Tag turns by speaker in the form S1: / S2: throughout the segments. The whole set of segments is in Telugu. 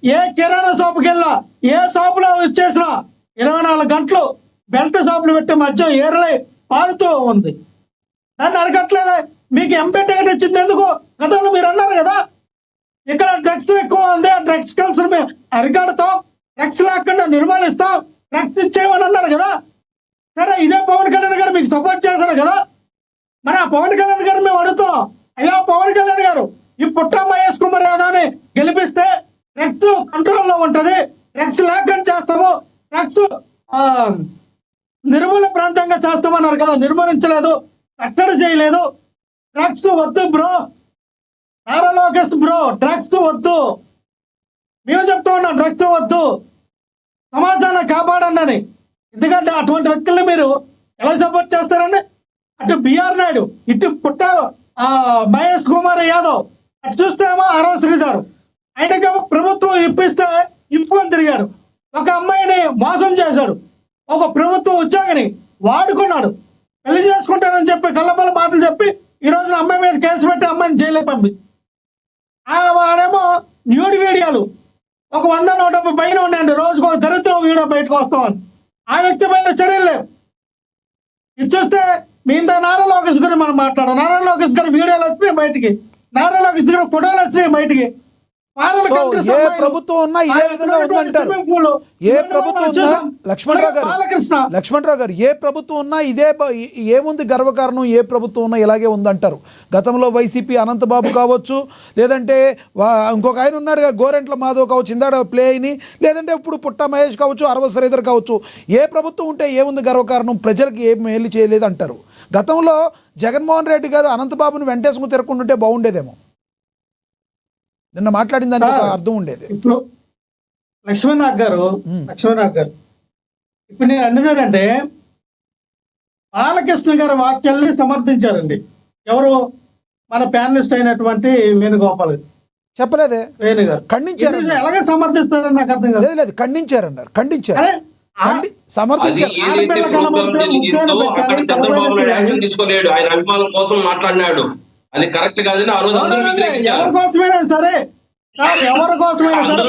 S1: ఏ కిరాణా షాపుకి వెళ్ళా, ఏ షాపులో వచ్చేసినా 24 గంటలు బెల్ట్ షాపులు పెట్టే మద్యం ఏరలై పారుతూ ఉంది. దాన్ని అడగట్లేదా? మీకు ఎంపీ టికెట్ ఇచ్చింది ఎందుకు? గతంలో మీరు అన్నారు కదా, ఇక్కడ డ్రగ్స్ ఎక్కువ ఉంది, ఆ డ్రగ్స్ కలిసి మేము అరికడతాం, డ్రగ్స్ లేకుండా నిర్మూలిస్తాం, డ్రగ్స్ ఇచ్చేయమని అన్నారు కదా. సరే, ఇదే పవన్ కళ్యాణ్ గారు మీకు సపోర్ట్ చేశారు కదా. మరి ఆ పవన్ కళ్యాణ్ గారు మేము అడుగుతాం, అయ్యా పవన్ కళ్యాణ్ గారు, ఈ పుట్ట మహేష్ కుమార్ యాదవ్ని గెలిపిస్తే డ్రగ్స్ కంట్రోల్లో ఉంటుంది, డ్రగ్స్ లేకుండా చేస్తాము, డ్రగ్స్ నిర్మూలన ప్రాంతంగా చేస్తామన్నారు కదా, నిర్మూలించలేదు, కట్టడి చేయలేదు. డ్రగ్స్ వద్దు bro, Nara Lokesh bro, drugs వద్దు, మేము చెప్తా ఉన్నాం, డ్రగ్స్ వద్దు, సమాజాన్ని కాపాడండి అని. ఎందుకంటే అటువంటి వ్యక్తుల్ని మీరు ఎలా సపోర్ట్ చేస్తారండి? అటు బిఆర్ నాయుడు, ఇటు పుట్ట మహేష్ కుమార్ యాదవ్, అటు చూస్తేమో అరవ శ్రీధర్, ఆయనకేమో ప్రభుత్వం ఇప్పిస్తే ఇప్పుకొని తిరిగాడు, ఒక అమ్మాయిని మోసం చేశాడు, ఒక ప్రభుత్వ ఉద్యోగిని వాడుకున్నాడు, పెళ్లి చేసుకుంటానని చెప్పి కళ్ళబల్ల మాటలు చెప్పి ఈ రోజున అమ్మాయి మీద కేసు పెట్టి అమ్మాయిని జైలు పంపి, వాడేమో న్యూడ్ వీడియోలు ఒక 100-150 పైన ఉన్నాయండి, రోజుకు ఒక దరిద్రం వీడియో బయటకు వస్తామని. ఆ వ్యక్తి పైన చర్యలు లేవు. ఇది చూస్తే మీ ఇంత నారా లోకేష్ గారు మనం మాట్లాడాం, నారా లోకేష్ గారు వీడియోలు వచ్చినాయి బయటికి, నారా లోకేష్ గారు ఫోటోలు వచ్చినాయి బయటికి.
S2: ఏ ప్రభుత్వం ఉన్నా ఇదే విధంగా ఉందంటారు. ఏ ప్రభుత్వం ఉన్నా లక్ష్మణరావు గారు ఏ ప్రభుత్వం ఉన్నా ఇదే ఏముంది గర్వకారణం, ఏ ప్రభుత్వం ఉన్నా ఇలాగే ఉందంటారు. గతంలో వైసీపీ అనంతబాబు కావచ్చు, లేదంటే ఇంకొక ఆయన ఉన్నాడుగా గోరెంట్ల మాధవ్ కావచ్చు, ఇందాడ ప్లే అయిని, లేదంటే ఇప్పుడు పుట్ట మహేష్ కావచ్చు, అరవ శ్రీధర్ కావచ్చు, ఏ ప్రభుత్వం ఉంటే ఏముంది గర్వకారణం, ప్రజలకు ఏం మేలు చేయలేదు అంటారు. గతంలో జగన్మోహన్ రెడ్డి గారు అనంతబాబుని వెంటేసుకుని తిరగకుంటుంటే బాగుండేదేమో, నిన్న మాట్లాడిన దానికి ఒక అర్థం ఉండేది.
S1: ఇప్పుడు లక్ష్మణనాథ్ గారు ఇప్పుడు నేను అన్నదేనంటే బాలకృష్ణ గారి వాక్యాల్ని సమర్థించారండి. ఎవరు? మన ప్యానలిస్ట్ అయినటువంటి వేణుగోపాల్
S2: చెప్పలేదే,
S1: వేణు గారు
S2: ఖండించారు.
S1: ఎలాగే సమర్థిస్తారని నాకు అర్థం కాదు.
S2: లేదు ఖండించారన్నారు, సమర్థించారు.
S3: ఆయన అభిమానుల కోసం మాట్లాడినాడు, అది కరెక్ట్ కాదని ఆ రోజు
S1: ఎవరి కోసమైనా సరే సార్, ఎవరి కోసమైనా సరే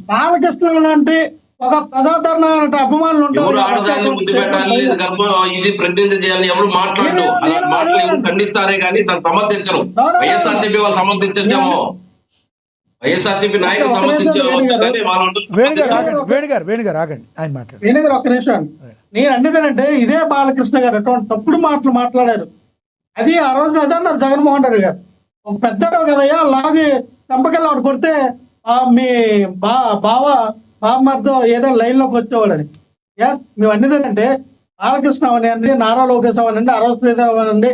S1: బాలకృష్ణ లాంటి ఒక ప్రజాదరణ అభిమానులు ఉంటారు.
S3: ఇది ప్రతినిధి చేయాలని ఎవరు మాట్లాడు, అలాంటి మాటలు ఎవరు ఖండిస్తారే కానీ దాన్ని సమర్థించరు. వైఎస్ఆర్సీపీ వాళ్ళు సమర్థించేమో, వైఎస్ఆర్సీపీ నాయకులు సమర్థించే.
S2: వేణుగారు
S1: ఒక్క నిమిషం, నేను అన్నదేనంటే ఇదే బాలకృష్ణ గారు అటువంటి తప్పుడు మాటలు మాట్లాడారు. అది ఆ రోజున అదే అన్నారు జగన్మోహన్ రెడ్డి గారు, ఒక పెద్దడు కదయ్యా లాగి చంపకెళ్ళి ఆవిడ కొడితే మీ బామ్మతో ఏదో లైన్లోకి వచ్చేవాడని. మేము అన్నదేనంటే బాలకృష్ణ అవనివ్వండి, నారా లోకేష్ అవనండి, అరవ శ్రీధర్ అవనండి,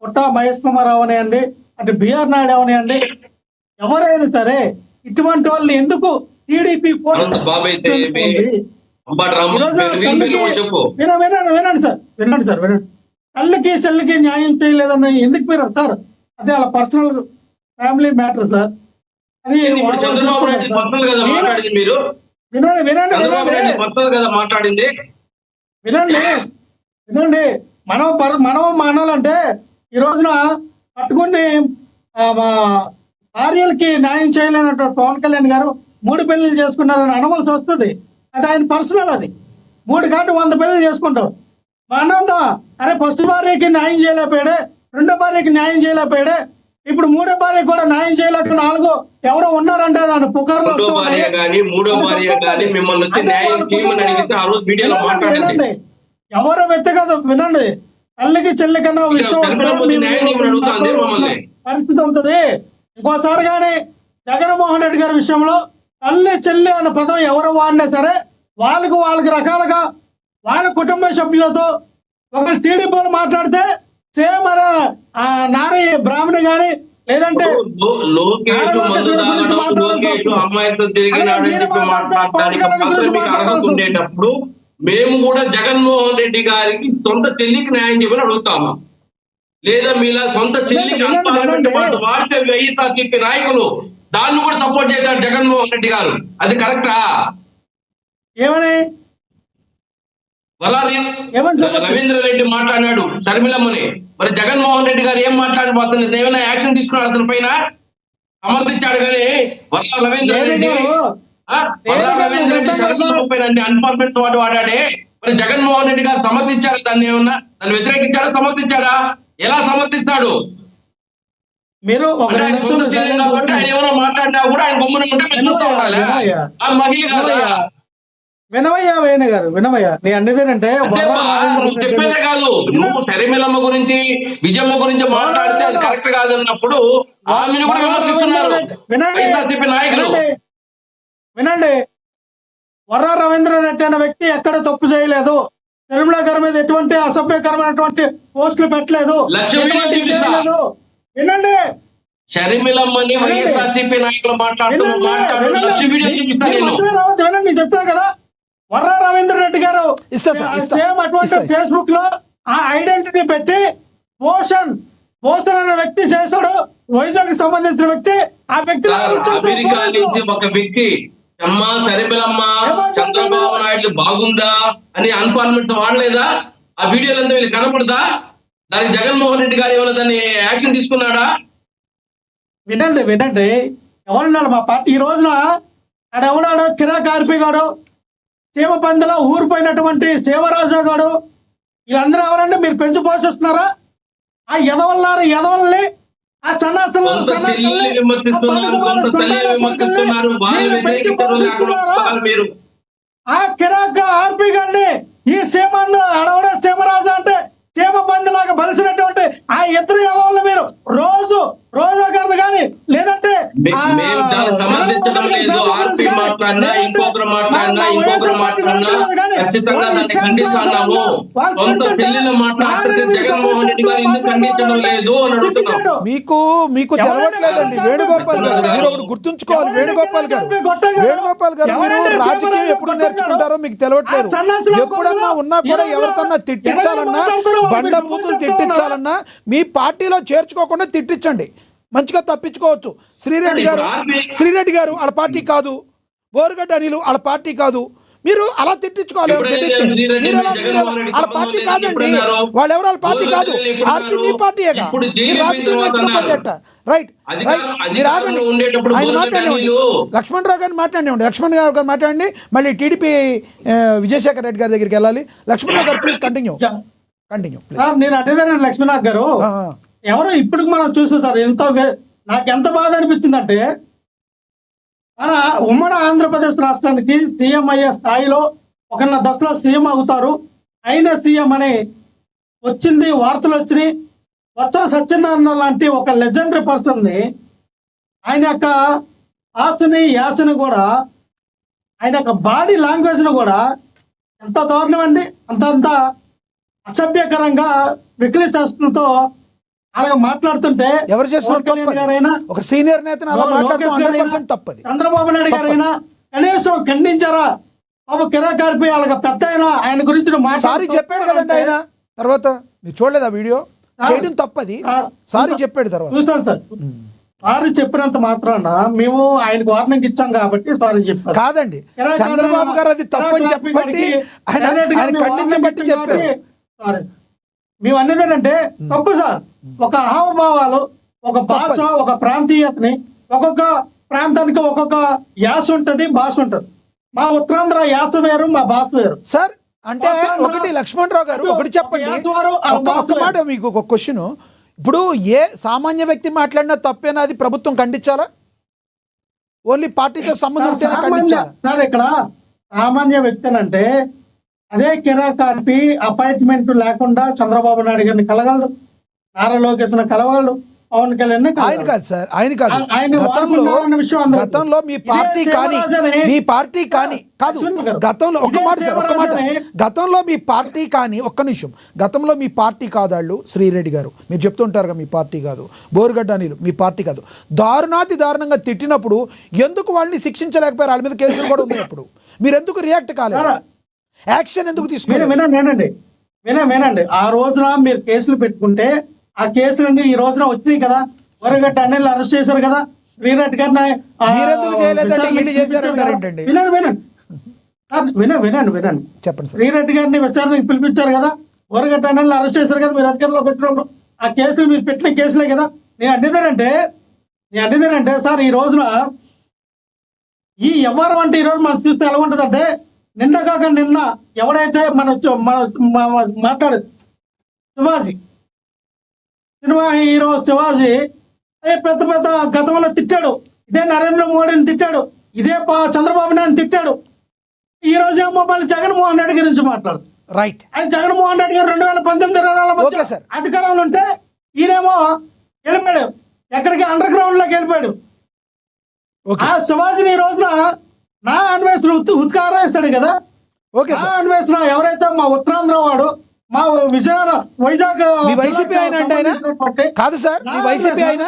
S1: పుట్ట మహేష్ కుమార్ అవనివ్వండి, అటు బిఆర్ నాయుడు అవనివ్వండి, ఎవరైనా సరే ఇటువంటి వాళ్ళు ఎందుకు టీడీపీ వినండి సార్, తల్లికి చెల్లికి న్యాయం చేయలేదన్న ఎందుకు మీరు సార్? అదే అలా పర్సనల్ ఫ్యామిలీ మ్యాటర్ సార్. అది వినండి, మనం మానాలంటే ఈ రోజున పట్టుకుని భార్యలకి న్యాయం చేయలేనటువంటి పవన్ కళ్యాణ్ గారు 3 పెళ్లిళ్ళు చేసుకున్నారని అనవలసి వస్తుంది. అది ఆయన పర్సనల్, అది 3 కాదు 100 పెళ్లిళ్ళు చేసుకుంటారు. అన్నంతా అరే ఫస్ట్ భార్యకి న్యాయం చేయలేకపోయాడే, రెండో భార్యకి న్యాయం చేయలేకపోయాడే, ఇప్పుడు 3వ భార్య కూడా న్యాయం చేయలేక 4 ఎవరో ఉన్నారంటే దాని పుకార్లు ఎవరో వ్యక్తిగత వినండి. తల్లికి చెల్లి కన్నా విషయం పరిస్థితి అవుతుంది. ఇంకోసారి కానీ జగన్మోహన్ రెడ్డి గారి విషయంలో తల్లి చెల్లి అన్న పదం ఎవరు వాడినా సరే వాళ్ళకి రకాలుగా వాళ్ళ కుటుంబ సభ్యులతో ఒకరు టీడీపీలు మాట్లాడితే సేమ్ నారీ బ్రాహ్మణి గాని లేదంటే
S3: ఉండేటప్పుడు మేము కూడా జగన్మోహన్ రెడ్డి గారికి సొంత చెల్లికి న్యాయం చేయమని అడుగుతాము. లేదా మీలా సొంత చెల్లికి వాడితే వైఎస్ఆర్సీపీ నాయకులు దాన్ని కూడా సపోర్ట్ చేశారు జగన్మోహన్ రెడ్డి గారు, అది కరెక్టా?
S1: ఏమని
S3: రవీంద్ర రెడ్డి మాట్లాడినాడు షర్మిలమ్మని, మరి జగన్మోహన్ రెడ్డి గారు ఏం మాట్లాడిపోతున్నారు? ఏమైనా యాక్షన్ తీసుకున్నారు అతని పైన? సమర్థించాడు కానీ వర్ల రవీంద్ర రెడ్డి
S1: గారు,
S3: వర్ల రవీంద్ర రెడ్డి షరతులు అన్పార్మెంట్ వాడు వాడాడే. మరి జగన్మోహన్ రెడ్డి గారు సమర్థించారు దాన్ని, ఏమన్నా దాన్ని వ్యతిరేకించాడా సమర్థించాడా? ఎలా సమర్థిస్తాడు?
S1: మీరు ఒక
S3: అంటే ఆయన సొంత చెల్లి కాబట్టి ఆయన ఎవరో మాట్లాడినా కూడా ఆయన గమ్మున ఉంటే మీరు చూస్తూ ఉండాలి. ఆ మహిళ కాదా?
S1: వినవయ్యా వేణు గారు, వినవయ్యా నేను అనేది
S3: చెప్పేదే కాదు, నువ్వు శర్మిలమ్మ గురించి విజయమ్మ గురించి మాట్లాడితే అది కరెక్ట్ కాదన్నప్పుడు ఆమెను కూడా విమర్శిస్తున్నారు వైఎస్ఆర్సీపీ నాయకులు.
S1: వినండి, వర్ర రవీంద్రారెడ్డి అనే వ్యక్తి ఎక్కడ తప్పు చేయలేదు. శర్మిల గారి మీద ఎటువంటి అసభ్యకరమైనటువంటి పోస్టులు పెట్టలేదు. వినండి,
S3: షర్మిలమ్మని వైఎస్ఆర్సీపీ నాయకులు మాట్లాడుతున్నారు. లక్ష వీడియో చూపిస్తాను నేను.
S1: వినండి, చెప్తాను కదా, వర్ర రవీంద్ర రెడ్డి గారు సేమ్ అటువంటి ఫేస్బుక్ లో ఆ ఐడెంటిటీ పెట్టి పోషన్ అనే వ్యక్తి చేశాడు. వైజాగ్ సంబంధించిన వ్యక్తి, ఆ వ్యక్తి
S3: అమెరికా నుంచి ఒక వ్యక్తి అమ్మ శర్మిలమ్మ చంద్రబాబు నాయుడు బాగుందా అని అన్పార్మెంట్ వాడలేదా? ఆ వీడియోలంతా వీళ్ళు కనపడదా? దానికి జగన్మోహన్ రెడ్డి గారు ఏమైనా దాన్ని యాక్షన్ తీసుకున్నాడా?
S1: వినండి, ఎవరున్నాడు మా పార్టీ ఈ రోజున ఆడ ఎవడాడు కిరాక్ ఆర్పి గాడు, చీమపందిలో ఊరిపోయినటువంటి శివరాజు గాడు, వీళ్ళందరూ ఎవరండి? మీరు పెంచి పోషిస్తున్నారా? ఆ ఎదవల్ని ఆ సన్నాసులు ఆ కిరాక్ ఆర్పి గారిని ఈ సీమాంధ్ర అడవడ సీమరాజు అంటే చీమ పందిలాగా బలిసినటువంటి ఆ ఇద్దరు ఎవరు మీరు రోజా గారిని కానీ లేదంటే
S2: మీకు తెలవట్లేదండి వేణుగోపాల్ గారు. మీరు ఒకటి గుర్తుంచుకోవాలి, వేణుగోపాల్ గారు మీరు రాజకీయం ఎప్పుడు నేర్చుకుంటారో మీకు తెలవట్లేదు. ఎప్పుడన్నా ఉన్నా కూడా ఎవరితోన్నా తిట్టించాలన్నా, బండ బూతులు తిట్టించాలన్నా మీ పార్టీలో చేర్చుకోకుండా తిట్టించండి, మంచిగా తప్పించుకోవచ్చు. శ్రీరెడ్డి గారు వాళ్ళ పార్టీ కాదు, బోరుగడ్డ అనిలు వాళ్ళ పార్టీ కాదు, మీరు అలా తిట్టించుకోవాలి. వాళ్ళ పార్టీ కాదండి, వాళ్ళు ఎవరు వాళ్ళ పార్టీ కాదు, ఆర్పీ మీ పార్టీయేగా. మీరు రాజకీయం నేర్చుకోకపోతే ఎట్ట? రైట్, మీరు ఆగండి, ఆయన మాట్లాడండి, లక్ష్మణ్ రావు గారిని మాట్లాడండి, మళ్ళీ టీడీపీ విజయశేఖర్ రెడ్డి గారి దగ్గరికి వెళ్ళాలి. లక్ష్మణ్ రావు గారు ప్లీజ్ కంటిన్యూ.
S1: నేను అదేదాన్ని లక్ష్మీనాథ్ గారు ఎవరో ఇప్పుడు మనం చూసాం సార్. నాకు ఎంత బాధ అనిపించిందంటే, మన ఉమ్మడి ఆంధ్రప్రదేశ్ రాష్ట్రానికి సీఎం అయ్యే స్థాయిలో ఒకన్న దశలో సీఎం అవుతారు, అయిన సీఎం అని వచ్చింది, వార్తలు వచ్చినాయి. బొత్స సత్యనారాయణ లాంటి ఒక లెజెండరీ పర్సన్ని, ఆయన యొక్క ఆస్తిని యాసని కూడా, ఆయన యొక్క బాడీ లాంగ్వేజ్ను కూడా ఎంత దారుణం అండి, అంత అసభ్యకరంగా విక్లిశాస్త్రంతో అలాగే మాట్లాడుతుంటే
S2: ఎవరు చేస్తున్నారు? ఒక సీనియర్ నేతను అలా మాట్లాడటం 100% తప్పది.
S1: చంద్రబాబు నాయుడు గారైనా కనీసం ఖండించారా? బాబు కిరాక్ ఆర్పి అలాగ పెద్ద ఆయన గురించి
S2: సారీ చెప్పాడు కదండి ఆయన. తర్వాత మీరు చూడలేదు ఆ వీడియో, చేయడం తప్పది, సారీ చెప్పాడు. తర్వాత
S1: చూసాను సార్, సారీ చెప్పినంత మాత్రాన మేము ఆయనకు వార్నింగ్ ఇచ్చాం కాబట్టి సారీ చెప్పారు
S2: కాదండి. చంద్రబాబు గారు అది తప్పని చెప్పబట్టి ఆయన ఖండించబట్టి చెప్పారు.
S1: మేము అనేది ఏంటంటే తప్పు సార్. ఒక హావభావాలు, ఒక భాష, ఒక ప్రాంతీయతని, ఒక్కొక్క ప్రాంతానికి ఒక్కొక్క యాస ఉంటది, భాష ఉంటది. మా ఉత్తరాంధ్ర యాస వేరు, మా భాష వేరు
S2: సార్. అంటే ఒకటి లక్ష్మణ్ రావు గారు ఒకటి చెప్పండి, ఒక్క మాట మీకు ఒక క్వశ్చన్. ఇప్పుడు ఏ సామాన్య వ్యక్తి మాట్లాడినా తప్పేనా అది ప్రభుత్వం ఖండించాలా? ఓన్లీ పార్టీతో సంబంధం ఉంటేనే ఖండించాలా?
S1: సార్ ఇక్కడ సామాన్య వ్యక్తి అంటే అదే కిరాక్ ఆర్పి అపాయింట్మెంట్ లేకుండా చంద్రబాబు నాయుడు గారిని కలగలడు, నారా లోకేష్ కలగలడు, పవన్ కళ్యాణ్
S2: ఆయన కాదు సార్, ఆయన కాదు. గతంలో మీ పార్టీ కానీ కాదు, గతంలో ఒక్క మాట సార్, ఒక్క మాట, గతంలో మీ పార్టీ కానీ, ఒక్క నిమిషం, గతంలో మీ పార్టీ కాదు వాళ్ళు. శ్రీరెడ్డి గారు మీరు చెప్తుంటారు కదా మీ పార్టీ కాదు, బోరుగడ్డ అనిలు మీ పార్టీ కాదు, దారుణంగా తిట్టినప్పుడు ఎందుకు వాళ్ళని శిక్షించలేకపోయారు? వాళ్ళ మీద కేసులు కూడా ఉన్నాయి. అప్పుడు మీరు ఎందుకు రియాక్ట్ కాలేదు? యాక్షన్ ఎందుకు తీసుకున్నారు?
S1: వినండి, ఆ రోజున మీరు కేసులు పెట్టుకుంటే ఆ కేసులన్నీ ఈ రోజున వచ్చినాయి కదా. బోరుగడ్డ అనిల్ అరెస్ట్ చేశారు కదా, శ్రీరెడ్డి గారిని వినండి
S2: చెప్పండి.
S1: శ్రీరెడ్డి గారిని విచారణకు పిలిపించారు కదా, బోరుగడ్డ అనిల్ అరెస్ట్ చేశారు కదా మీరు అధికారంలో పెట్టినప్పుడు. ఆ కేసులు మీరు పెట్టిన కేసులే కదా. నేను అనేది అంటే నేను అనేది అంటే సార్ ఈ రోజున ఈ వ్యవహారం అంటే ఈ రోజు మనం చూస్తే ఎలా ఉంటుందంటే నిన్న కాక నిన్న ఎవడైతే మాట్లాడేది శివాజీ సినిమా హీరో శివాజీ పెద్ద పెద్ద గతంలో తిట్టాడు, ఇదే నరేంద్ర మోడీని తిట్టాడు, ఇదే చంద్రబాబు నాయుడు తిట్టాడు. ఈ రోజు ఏమో మళ్ళీ జగన్మోహన్ రెడ్డి గురించి మాట్లాడు.
S2: రైట్.
S1: ఆయన జగన్మోహన్ రెడ్డి గారు 2019
S2: ఓకే సార్.
S1: అధికారంలో ఉంటే ఈయనేమో వెళ్ళిపోయాడు, ఎక్కడికి అండర్ గ్రౌండ్ లోకి వెళ్ళిపోయాడు.
S2: ఓకే.
S1: ఆ శివాజీని ఈ రోజున నా అన్వేషణ ఉత్కారేస్తాడు కదా.
S2: ఓకే
S1: నా
S2: సార్.
S1: అన్వేషణ ఎవరైతే మా ఉత్తరాంధ్ర వాడు, మా వైజాగ్
S2: మీ వైసీపీ ఆయన అండి ఆయన? కాదు సార్, మీ వైసీపీ ఆయన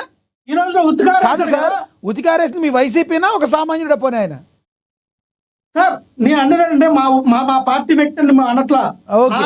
S1: ఈ రోజు ఉత్కార
S2: కాదు సార్, ఉతికారేసింది మీ వైసీపీనా ఒక సామాన్యుడు పోనీ ఆయన?
S1: సార్ నేను అన్నదంటే మా పార్టీ వ్యక్తిని అనట్లా.
S2: ఓకే.